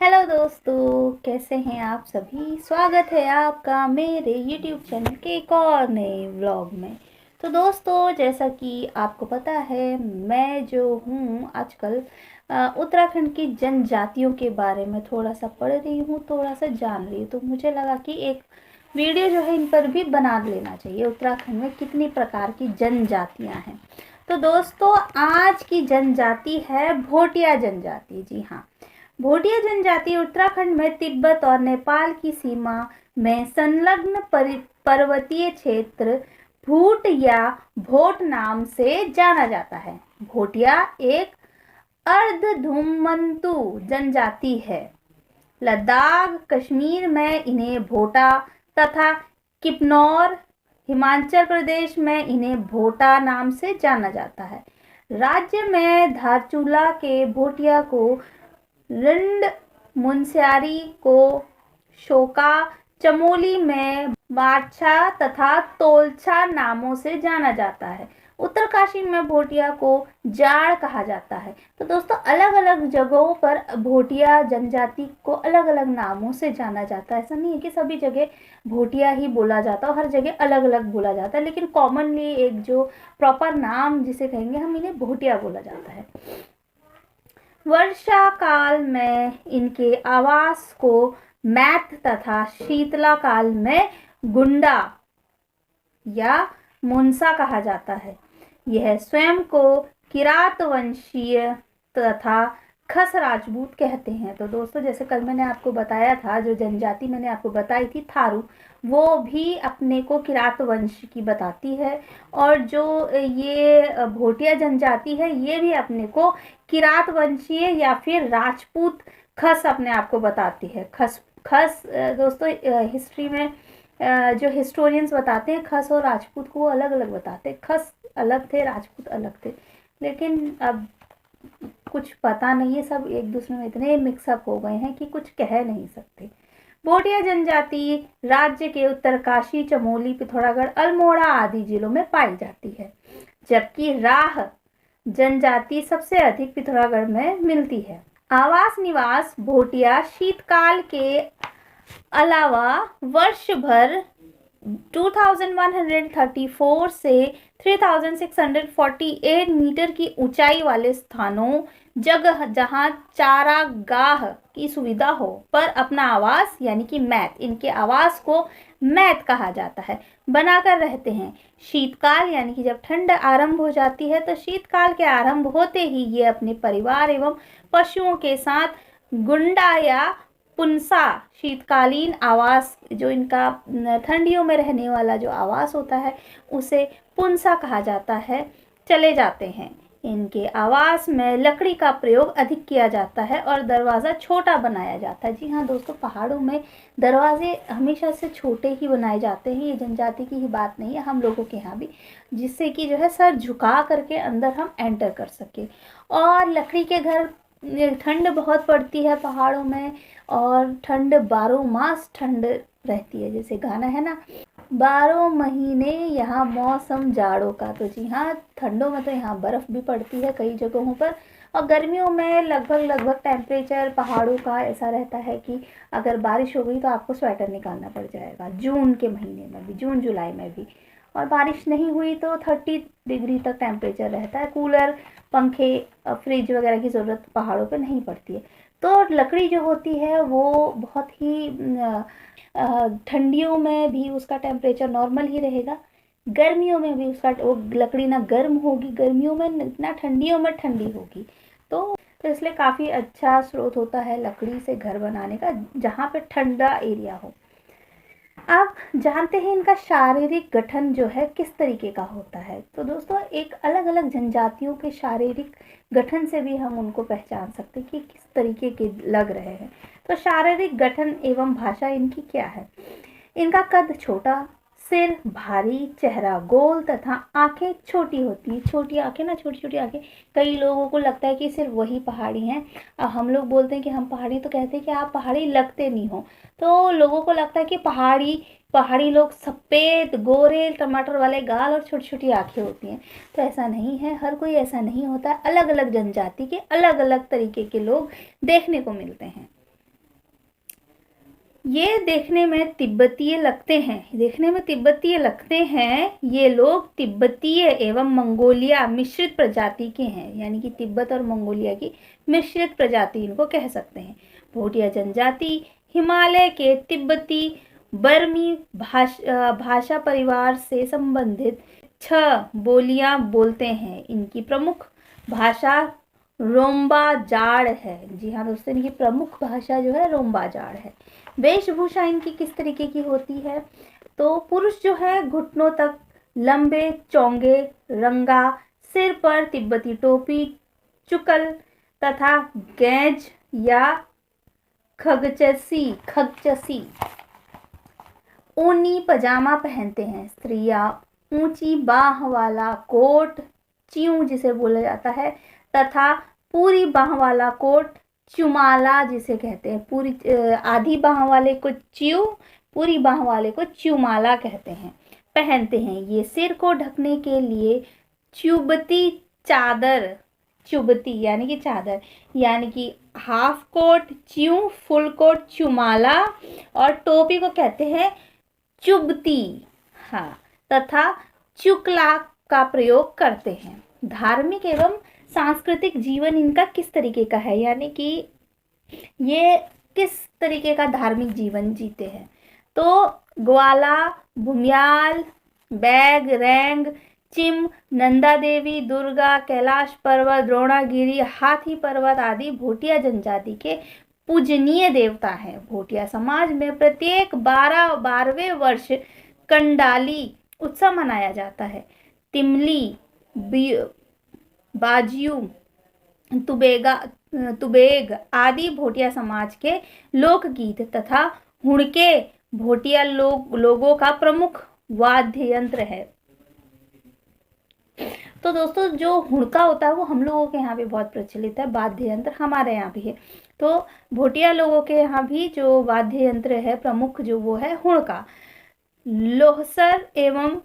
Hello दोस्तों, कैसे हैं आप सभी। स्वागत है आपका मेरे YouTube चैनल के एक और नए व्लॉग में। तो दोस्तों, जैसा कि आपको पता है, मैं जो हूँ आजकल उत्तराखंड की जनजातियों के बारे में थोड़ा सा पढ़ रही हूँ, थोड़ा सा जान रही हूँ। तो मुझे लगा कि एक वीडियो जो है इन पर भी बना लेना चाहिए। उत्तराखंड में कितनी प्रकार की जनजातियाँ हैं। तो दोस्तों, आज की जनजाति है भोटिया जनजाति। जी हाँ, भोटिया जनजाति उत्तराखंड में तिब्बत और नेपाल की सीमा में संलग्न पर्वतीय क्षेत्र भूट या भोट नाम से जाना जाता है। भोटिया एक अर्धधूमंतु जनजाति है। लद्दाख कश्मीर में इन्हें भोटा तथा किन्नौर हिमाचल प्रदेश में इन्हें भोटा नाम से जाना जाता है। राज्य में धारचूला के भोटिया को रिंड मुनस्यारी को शोका, चमोली में बादशाह तथा तोलछा नामों से जाना जाता है। उत्तरकाशी में भोटिया को जाड़ कहा जाता है। तो दोस्तों, अलग अलग जगहों पर भोटिया जनजाति को अलग अलग नामों से जाना जाता है। ऐसा नहीं है कि सभी जगह भोटिया ही बोला जाता है, हर जगह अलग अलग बोला जाता है, लेकिन कॉमनली एक जो प्रॉपर नाम जिसे कहेंगे हम, इन्हें भोटिया बोला जाता है। वर्षा काल में इनके आवास को मैथ तथा शीतला काल में गुंडा या मुंसा कहा जाता है। यह स्वयं को किरात वंशीय तथा खस राजपूत कहते हैं। तो दोस्तों, जैसे कल मैंने आपको बताया था, जो जनजाति मैंने आपको बताई थी थारू, वो भी अपने को किरात वंश की बताती है। और जो ये भोटिया जनजाति है, ये भी अपने को किरात वंशीय या फिर राजपूत खस अपने आप को बताती है। खस खस दोस्तों, हिस्ट्री में जो हिस्टोरियंस बताते हैं, खस और राजपूत को वो अलग अलग बताते हैं। खस अलग थे, राजपूत अलग थे, लेकिन अब कुछ पता नहीं है, सब एक दूसरे में इतने मिक्सअप हो गए हैं कि कुछ कह नहीं सकते। भोटिया जनजाति राज्य के उत्तरकाशी, चमोली, पिथौरागढ़, अल्मोड़ा आदि जिलों में पाई जाती है, जबकि राह जनजाति सबसे अधिक पिथौरागढ़ में मिलती है। आवास निवास भोटिया शीतकाल के अलावा वर्ष भर 2134 से 3648 मीटर की ऊंचाई वाले स्थानों, जगह जहां चारागाह की सुविधा हो, पर अपना आवास यानी कि मैत, इनके आवास को मैत कहा जाता है, बनाकर रहते हैं। शीतकाल यानी कि जब ठंड आरंभ हो जाती है, तो शीतकाल के आरंभ होते ही ये अपने परिवार एवं पशुओं के साथ गुंडा या पुंसा शीतकालीन आवास, जो इनका ठंडियों में रहने वाला जो आवास होता है, उसे पुंसा कहा जाता है, चले जाते हैं। इनके आवास में लकड़ी का प्रयोग अधिक किया जाता है और दरवाज़ा छोटा बनाया जाता है। जी हाँ दोस्तों, पहाड़ों में दरवाजे हमेशा से छोटे ही बनाए जाते हैं। ये जनजाति की ही बात नहीं है, हम लोगों के यहाँ भी, जिससे कि जो है सर झुका करके अंदर हम एंटर कर सके। और लकड़ी के घर, ठंड बहुत पड़ती है पहाड़ों में, और ठंड 12 मास ठंड रहती है। जैसे गाना है ना, 12 महीने यहाँ मौसम जाड़ों का। तो जी हाँ, ठंडों में तो यहाँ बर्फ़ भी पड़ती है कई जगहों पर, और गर्मियों में लगभग टेम्परेचर पहाड़ों का ऐसा रहता है कि अगर बारिश हो गई तो आपको स्वेटर निकालना पड़ जाएगा, जून के महीने में भी, जून जुलाई में भी। और बारिश नहीं हुई तो 30 डिग्री तक टेम्परेचर रहता है। कूलर, पंखे, फ्रिज वगैरह की ज़रूरत पहाड़ों पे नहीं पड़ती है। तो लकड़ी जो होती है वो बहुत ही ठंडियों में भी उसका टेम्परेचर नॉर्मल ही रहेगा, गर्मियों में भी उसका, वो लकड़ी ना गर्म होगी गर्मियों में, ना ठंडियों में ठंडी होगी। तो इसलिए काफ़ी अच्छा स्रोत होता है लकड़ी से घर बनाने का, जहाँ पे ठंडा एरिया हो। आप जानते हैं इनका शारीरिक गठन जो है किस तरीके का होता है। तो दोस्तों, एक अलग अलग जनजातियों के शारीरिक गठन से भी हम उनको पहचान सकते हैं कि किस तरीके के लग रहे हैं। तो शारीरिक गठन एवं भाषा इनकी क्या है। इनका कद छोटा, सिर भारी, चेहरा गोल तथा आंखें छोटी होती हैं। छोटी आंखें ना, छोटी छोटी आंखें। कई लोगों को लगता है कि सिर्फ वही पहाड़ी हैं। हम लोग बोलते हैं कि हम पहाड़ी, तो कहते हैं कि आप पहाड़ी लगते नहीं हो। तो लोगों को लगता है कि पहाड़ी लोग सफ़ेद गोरे टमाटर वाले गाल और छोटी छोटी आंखें होती हैं। तो ऐसा नहीं है, हर कोई ऐसा नहीं होता है। अलग अलग जनजाति के अलग अलग तरीके के लोग देखने को मिलते हैं। ये देखने में तिब्बतीय लगते हैं। ये लोग तिब्बतीय एवं मंगोलिया मिश्रित प्रजाति के हैं, यानी कि तिब्बत और मंगोलिया की मिश्रित प्रजाति इनको कह सकते हैं। भोटिया जनजाति हिमालय के तिब्बती बर्मी भाषा परिवार से संबंधित 6 बोलियां बोलते हैं। इनकी प्रमुख भाषा रोम्बा जाड़ है। जी हाँ दोस्तों, इनकी प्रमुख भाषा जो है रोम्बा जाड़ है। वेशभूषा इनकी किस तरीके की होती है? तो पुरुष जो है घुटनों तक लंबे चौंगे रंगा, सिर पर तिब्बती टोपी, चुकल तथा गैज या खगचसी ऊनी पजामा पहनते हैं। स्त्रियां ऊंची बाह वाला कोट, च्यू जिसे बोला जाता है, तथा पूरी बाह वाला कोट चुमाला जिसे कहते हैं। पूरी आधी बाह वाले को च्यू, पूरी बाह वाले को चुमाला कहते हैं, पहनते हैं। ये सिर को ढकने के लिए चुबती चादर, चुबती यानी कि चादर, यानी कि हाफ कोट च्यू, फुल कोट चुमाला और टोपी को कहते हैं चुबती, हाँ, तथा चुकला का प्रयोग करते हैं। धार्मिक एवं सांस्कृतिक जीवन इनका किस तरीके का है, यानी कि ये किस तरीके का धार्मिक जीवन जीते हैं? तो ग्वाला, भूमियाल, बैग, रैंग, चिम, नंदा देवी, दुर्गा, कैलाश पर्वत, द्रोणागिरी, हाथी पर्वत आदि भोटिया जनजाति के पूजनीय देवता हैं। भोटिया समाज में प्रत्येक 12वें वर्ष कंडाली उत्सव मनाया जाता है। तिमली, बाजियू, तुबेग आदि भोटिया समाज के लोकगीत तथा हुड़के भोटिया लोगों का प्रमुख वाद्य यंत्र है। तो दोस्तों जो हुड़का होता है वो हम लोगों के यहाँ भी बहुत प्रचलित है, वाद्य यंत्र हमारे यहाँ भी है। तो भोटिया लोगों के यहाँ भी जो वाद्य यंत्र है प्रमुख जो वो है हुड़का। लोहसर एवं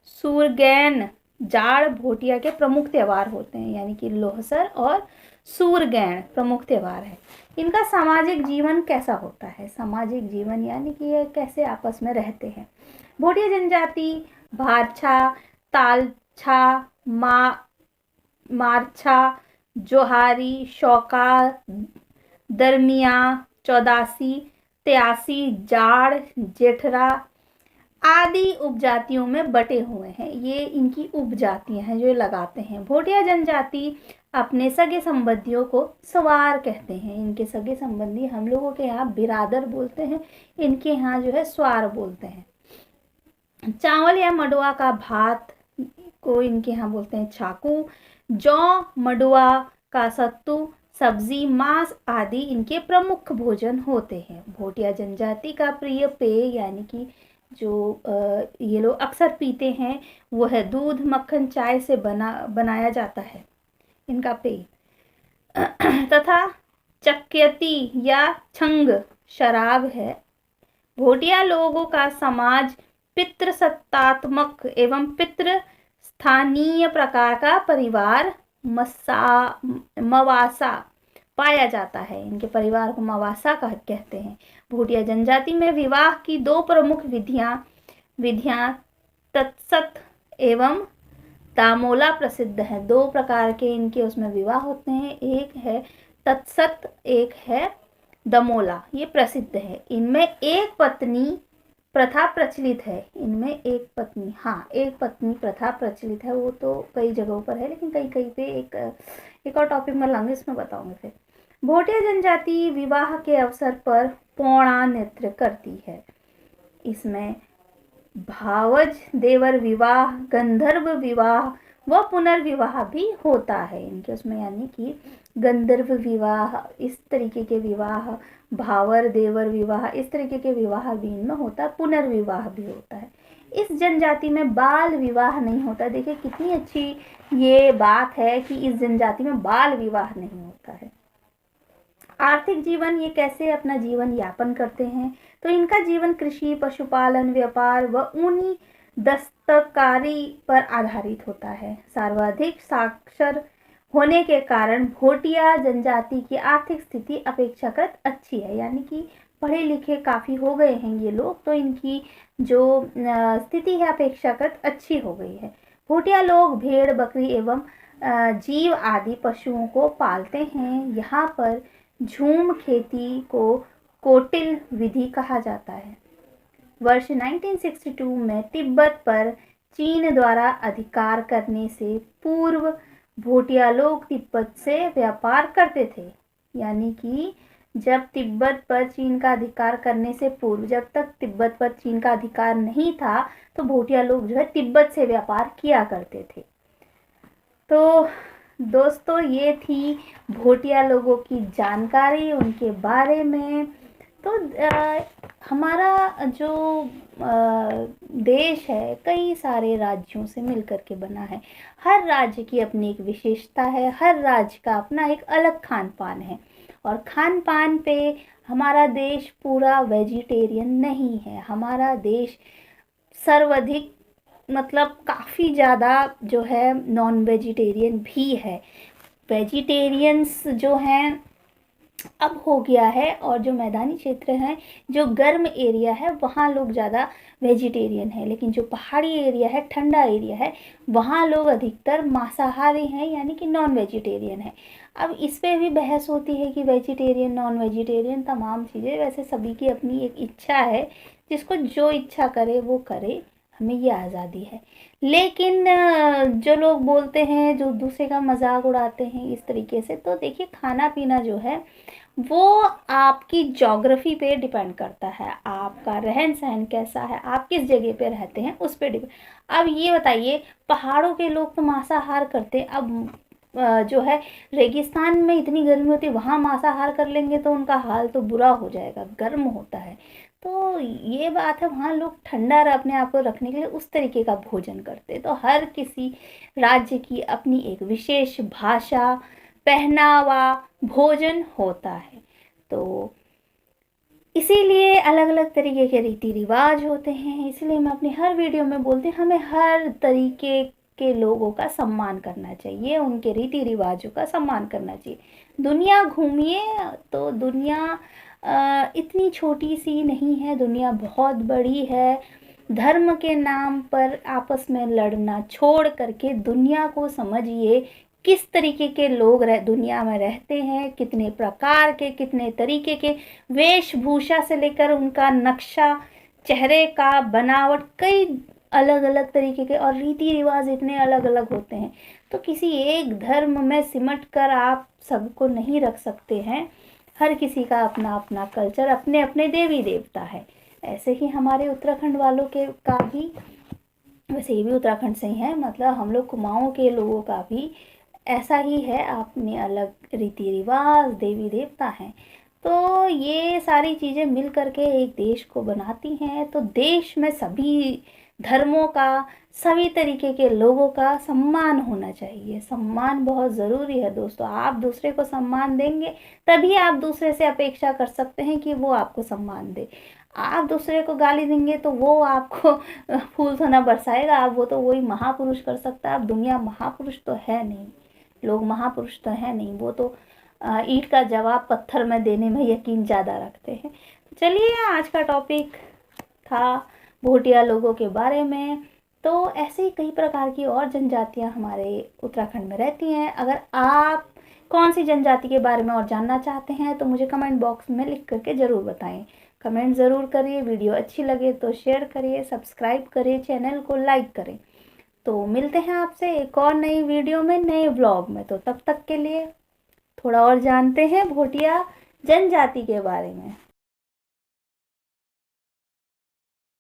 सूरगैन जाड़ भोटिया के प्रमुख त्योहार होते हैं, यानी कि लोहसर और सूरगैन प्रमुख त्योहार है। इनका सामाजिक जीवन कैसा होता है? सामाजिक जीवन यानी कि ये कैसे आपस में रहते हैं। भोटिया जनजाति भारछा, तालछा, मारछा, जोहारी, शौका, दरमिया, चौदासी, त्यासी, जाड़, जेठरा आदि उपजातियों में बटे हुए हैं। ये इनकी उपजातियां हैं जो लगाते हैं। भोटिया जनजाति अपने सगे संबंधियों को सवार कहते हैं। इनके सगे संबंधी हम लोगों के यहाँ बिरादर बोलते हैं, इनके यहाँ जो है स्वार बोलते हैं। चावल या मडुआ का भात को इनके यहाँ बोलते हैं छाकू। जौ, मडुआ का सत्तू, सब्जी, मांस आदि इनके प्रमुख भोजन होते हैं। भोटिया जनजाति का प्रिय पेय यानी कि जो ये लोग अक्सर पीते हैं वो है दूध, मक्खन, चाय से बनाया जाता है इनका पेय। तथा चक्यती या छंग शराब है। भोटिया लोगों का समाज पितृसत्तात्मक एवं पितृ स्थानीय प्रकार का परिवार मवासा पाया जाता है। इनके परिवार को मवासा कहते हैं। भोटिया जनजाति में विवाह की 2 प्रमुख विधियां तत्सत एवं दामोला प्रसिद्ध है। 2 प्रकार के इनके उसमें विवाह होते हैं, एक है तत्सत, एक है दमोला, ये प्रसिद्ध है। इनमें एक पत्नी प्रथा प्रचलित है। इनमें एक पत्नी प्रथा प्रचलित है। वो तो कई जगहों पर है, लेकिन कई पे एक और टॉपिक में लाऊंगी, इसमें बताऊंगी फिर। भोटिया जनजाति विवाह के अवसर पर पौड़ा नृत्य करती है। इसमें भावज, देवर विवाह, गंधर्व विवाह व पुनर्विवाह भी होता है इनके उसमें, यानी कि गंधर्व विवाह, इस तरीके के विवाह, भावर, देवर विवाह, इस तरीके के विवाह भी इनमें होता है, पुनर्विवाह भी होता है। इस जनजाति में बाल विवाह नहीं होता। देखिए कितनी अच्छी ये बात है कि इस जनजाति में बाल विवाह नहीं होता है। आर्थिक जीवन ये कैसे अपना जीवन यापन करते हैं? तो इनका जीवन कृषि, पशुपालन, व्यापार व ऊनी दस्तकारी पर आधारित होता है। सर्वाधिक साक्षर होने के कारण भोटिया जनजाति की आर्थिक स्थिति अपेक्षाकृत अच्छी है, यानी कि पढ़े लिखे काफ़ी हो गए हैं ये लोग, तो इनकी जो स्थिति है अपेक्षाकृत अच्छी हो गई है। भूटिया लोग भेड़, बकरी एवं जीव आदि पशुओं को पालते हैं। यहाँ पर झूम खेती को कोटिल विधि कहा जाता है। वर्ष 1962 में तिब्बत पर चीन द्वारा अधिकार करने से पूर्व भूटिया लोग तिब्बत से व्यापार करते थे। यानी कि जब तिब्बत पर चीन का अधिकार करने से पूर्व, जब तक तिब्बत पर चीन का अधिकार नहीं था, तो भूटिया लोग जो है तिब्बत से व्यापार किया करते थे। तो दोस्तों ये थी भूटिया लोगों की जानकारी उनके बारे में। तो हमारा जो देश है कई सारे राज्यों से मिलकर के बना है। हर राज्य की अपनी एक विशेषता है, हर राज्य का अपना एक अलग खान पान है। और खान पान पे हमारा देश पूरा वेजिटेरियन नहीं है। हमारा देश सर्वाधिक मतलब काफ़ी ज़्यादा जो है नॉन वेजिटेरियन भी है। वेजिटेरियंस जो हैं अब हो गया है, और जो मैदानी क्षेत्र हैं, जो गर्म एरिया है, वहाँ लोग ज़्यादा वेजिटेरियन है। लेकिन जो पहाड़ी एरिया है, ठंडा एरिया है, वहाँ लोग अधिकतर मांसाहारी हैं, यानी कि नॉन वेजिटेरियन है। अब इस पे भी बहस होती है कि वेजिटेरियन नॉन वेजिटेरियन तमाम चीज़ें, वैसे सभी की अपनी एक इच्छा है, जिसको जो इच्छा करे वो करे, हमें ये आज़ादी है। लेकिन जो लोग बोलते हैं, जो दूसरे का मजाक उड़ाते हैं इस तरीके से, तो देखिए खाना पीना जो है वो आपकी ज्योग्राफी पे डिपेंड करता है, आपका रहन सहन कैसा है, आप किस जगह पे रहते हैं उस पे डिपेंड। अब ये बताइए, पहाड़ों के लोग तो मांसाहार करते हैं, अब जो है रेगिस्तान में इतनी गर्मी होती है, वहाँ मांसाहार कर लेंगे तो उनका हाल तो बुरा हो जाएगा, गर्म होता है। तो ये बात है, वहाँ लोग ठंडा अपने आप को रखने के लिए उस तरीके का भोजन करते हैं। तो हर किसी राज्य की अपनी एक विशेष भाषा, पहनावा, भोजन होता है। तो इसीलिए अलग अलग तरीके के रीति रिवाज होते हैं। इसलिए मैं अपनी हर वीडियो में बोलती हूँ, हमें हर तरीके के लोगों का सम्मान करना चाहिए, उनके रीति रिवाजों का सम्मान करना चाहिए। दुनिया घूमिए तो दुनिया इतनी छोटी सी नहीं है, दुनिया बहुत बड़ी है। धर्म के नाम पर आपस में लड़ना छोड़ करके दुनिया को समझिए, किस तरीके के लोग दुनिया में रहते हैं, कितने प्रकार के, कितने तरीके के वेशभूषा से लेकर उनका नक्शा, चेहरे का बनावट, कई अलग अलग तरीके के, और रीति रिवाज इतने अलग अलग होते हैं। तो किसी एक धर्म में सिमट कर आप सबको नहीं रख सकते हैं। हर किसी का अपना अपना कल्चर, अपने अपने देवी देवता है। ऐसे ही हमारे उत्तराखंड वालों के का भी, वैसे ये भी उत्तराखंड से ही है, मतलब हम लोग कुमाऊँ के लोगों का भी ऐसा ही है, अपने अलग रीति रिवाज, देवी देवता हैं। तो ये सारी चीज़ें मिल करके एक देश को बनाती हैं। तो देश में सभी धर्मों का, सभी तरीके के लोगों का सम्मान होना चाहिए। सम्मान बहुत ज़रूरी है दोस्तों। आप दूसरे को सम्मान देंगे तभी आप दूसरे से अपेक्षा कर सकते हैं कि वो आपको सम्मान दे। आप दूसरे को गाली देंगे तो वो आपको फूल तो ना बरसाएगा, आप वो तो वही महापुरुष कर सकता है। अब दुनिया महापुरुष तो है नहीं, लोग महापुरुष तो है नहीं, वो तो ईंट का जवाब पत्थर में देने में यकीन ज़्यादा रखते हैं। चलिए, आज का टॉपिक था भूटिया लोगों के बारे में। तो ऐसे ही कई प्रकार की और जनजातियां हमारे उत्तराखंड में रहती हैं। अगर आप कौन सी जनजाति के बारे में और जानना चाहते हैं तो मुझे कमेंट बॉक्स में लिख करके ज़रूर बताएं। कमेंट ज़रूर करिए, वीडियो अच्छी लगे तो शेयर करिए, सब्सक्राइब करिए, चैनल को लाइक करें। तो मिलते हैं आपसे एक और नई वीडियो में, नए ब्लॉग में। तो तब तक के लिए थोड़ा और जानते हैं भूटिया जनजाति के बारे में।